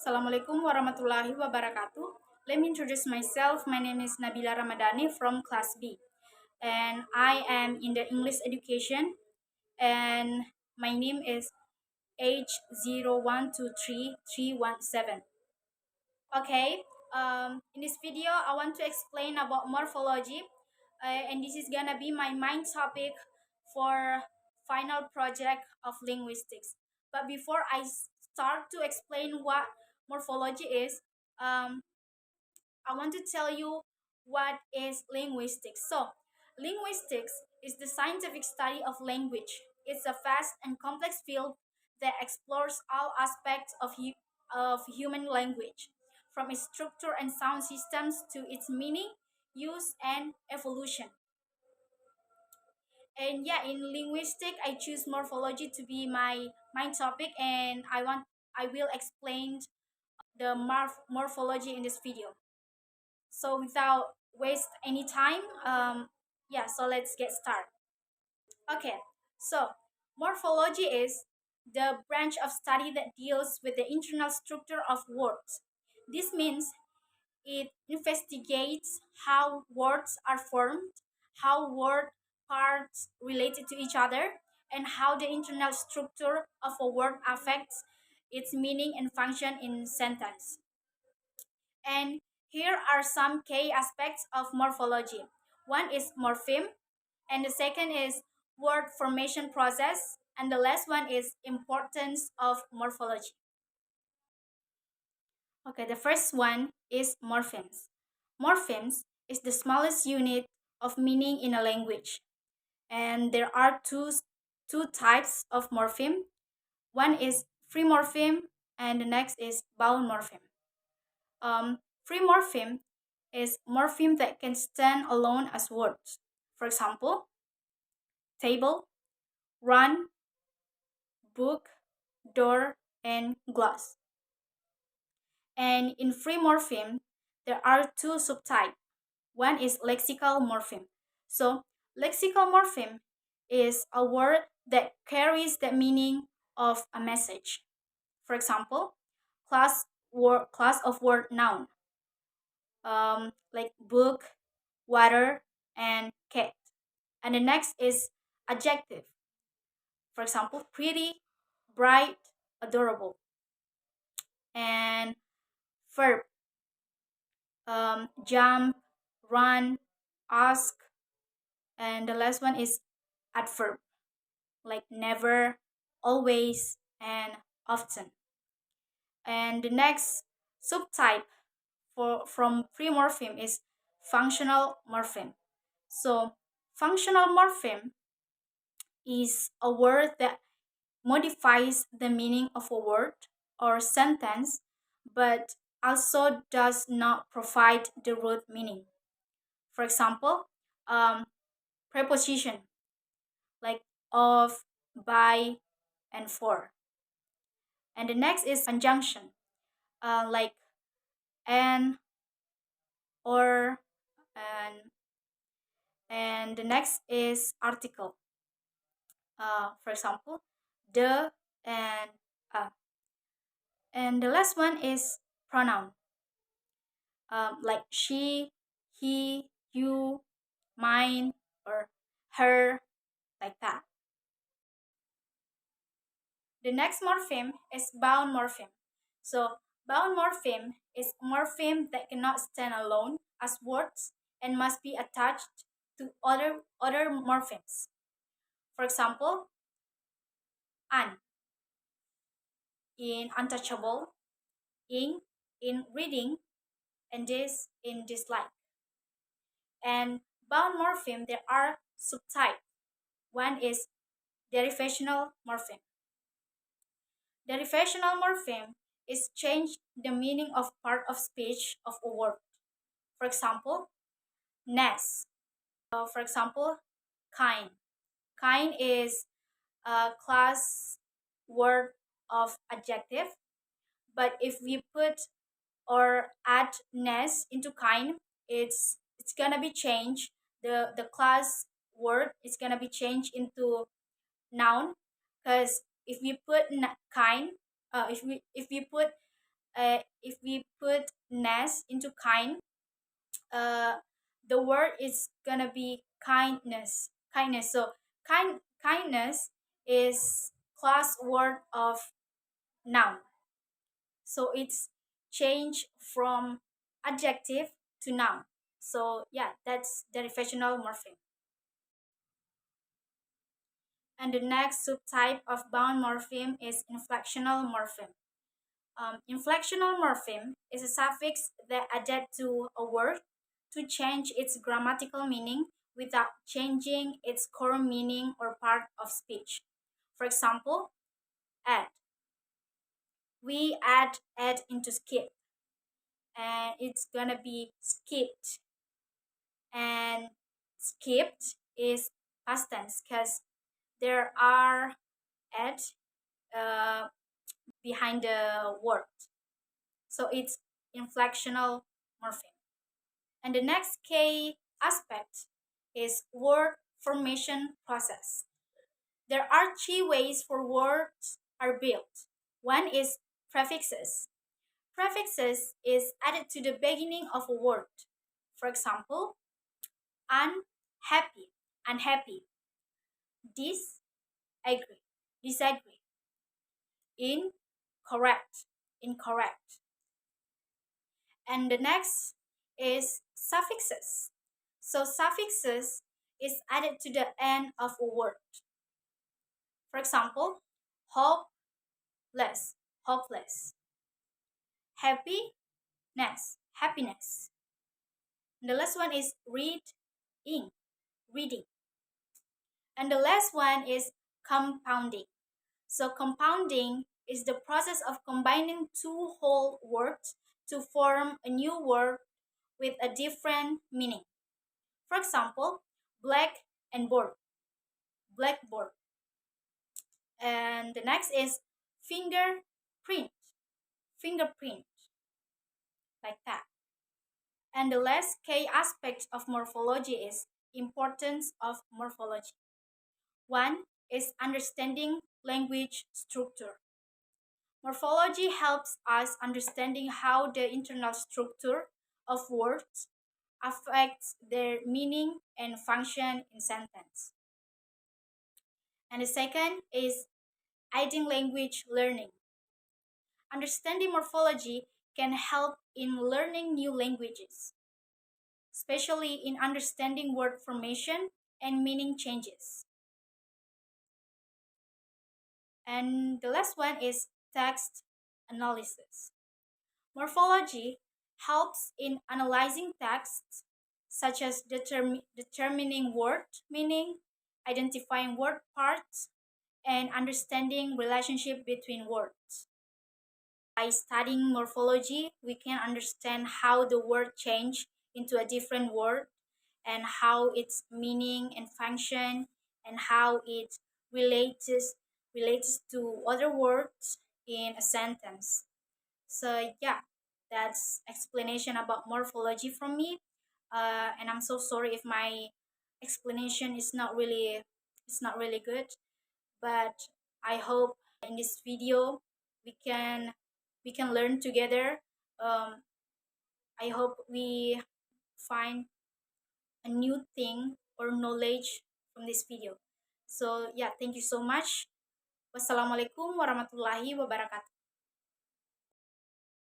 Assalamualaikum warahmatullahi wabarakatuh. Let me introduce myself. My name is Nabila Ramadhani from Class B, and I am in the English education. And my name is H0123317. Okay. In this video, I want to explain about morphology, and this is gonna be my main topic for final project of linguistics. But before I start to explain what morphology is, um, I want to tell you what is linguistics. So, linguistics is the scientific study of language. It's a vast and complex field that explores all aspects of human language, from its structure and sound systems to its meaning, use, and evolution. And yeah, in linguistic, I choose morphology to be my topic, and I will explain the morphology in this video. So without waste any time, yeah, so let's get started. Okay, so morphology is the branch of study that deals with the internal structure of words. This means it investigates how words are formed, how word parts related to each other, and how the internal structure of a word affects its meaning and function in sentence. And here are some key aspects of morphology. One is morpheme, and the second is word formation process, and the last one is importance of morphology. Okay, the first one is morphemes. Morphemes is the smallest unit of meaning in a language, and there are two types of morpheme. One is free morpheme, and the next is bound morpheme. Free morpheme is morpheme that can stand alone as words. For example, table, run, book, door, and glass. And in free morpheme, there are two subtypes. One is lexical morpheme. So, lexical morpheme is a word that carries the meaning of a message. For example, class of word noun, like book, water, and cat. And the next is adjective. For example, pretty, bright, adorable. And verb, jump, run, ask. And the last one is adverb, like never, always, and often. And the next subtype from free morpheme is functional morpheme. So, functional morpheme is a word that modifies the meaning of a word or sentence, but also does not provide the root meaning. For example, preposition like of, by, and for. And the next is conjunction, like and, or, and. And the next is article. For example, the and a. And the last one is pronoun, like she, he, you, mine, or her, like that. The next morpheme is bound morpheme. So, bound morpheme is morpheme that cannot stand alone as words and must be attached to other morphemes. For example, an in untouchable, in reading, and this in dislike. And bound morpheme, there are subtypes. One is derivational morpheme. Derivational morpheme is change the meaning of part of speech of a word. For example, nest. For example, kind. Kind is a class word of adjective, but if we put or add ness into kind, it's gonna be changed. The class word is gonna be changed into noun, because if we put kind, if we put ness into kind, uh, the word is gonna be kindness. Kindness. So kindness is class word of noun. So it's changed from adjective to noun. So yeah, that's derivational morpheme. And the next subtype of bound morpheme is inflectional morpheme. Inflectional morpheme is a suffix that added to a word to change its grammatical meaning without changing its core meaning or part of speech. For example, add. We add into skip, and it's gonna be skipped. And skipped is past tense because there are add uh, behind the word. So it's inflectional morpheme. And the next key aspect is word formation process. There are three ways for words are built. One is prefixes. Prefixes is added to the beginning of a word. For example, unhappy, unhappy, disagree, disagree, incorrect, incorrect. And the next is suffixes. So suffixes is added to the end of a word. For example, hopeless, hopeless, happiness, happiness. And the last one is reading, reading. And the last one is compounding. So compounding is the process of combining two whole words to form a new word with a different meaning. For example, black and board, blackboard. And the next is fingerprint, fingerprint, like that. And the last key aspect of morphology is importance of morphology. One is understanding language structure. Morphology helps us understanding how the internal structure of words affects their meaning and function in sentence. And the second is aiding language learning. Understanding morphology can help in learning new languages, especially in understanding word formation and meaning changes. And the last one is text analysis. Morphology helps in analyzing texts, such as determining word meaning, identifying word parts, and understanding relationship between words. By studying morphology, we can understand how the word change into a different word and how its meaning and function and how it relates to other words in a sentence. So yeah, that's explanation about morphology from me. And I'm so sorry if my explanation is not really good, but I hope in this video we can learn together. Um, I hope we find a new thing or knowledge from this video. So yeah, thank you so much. Wassalamualaikum warahmatullahi wabarakatuh.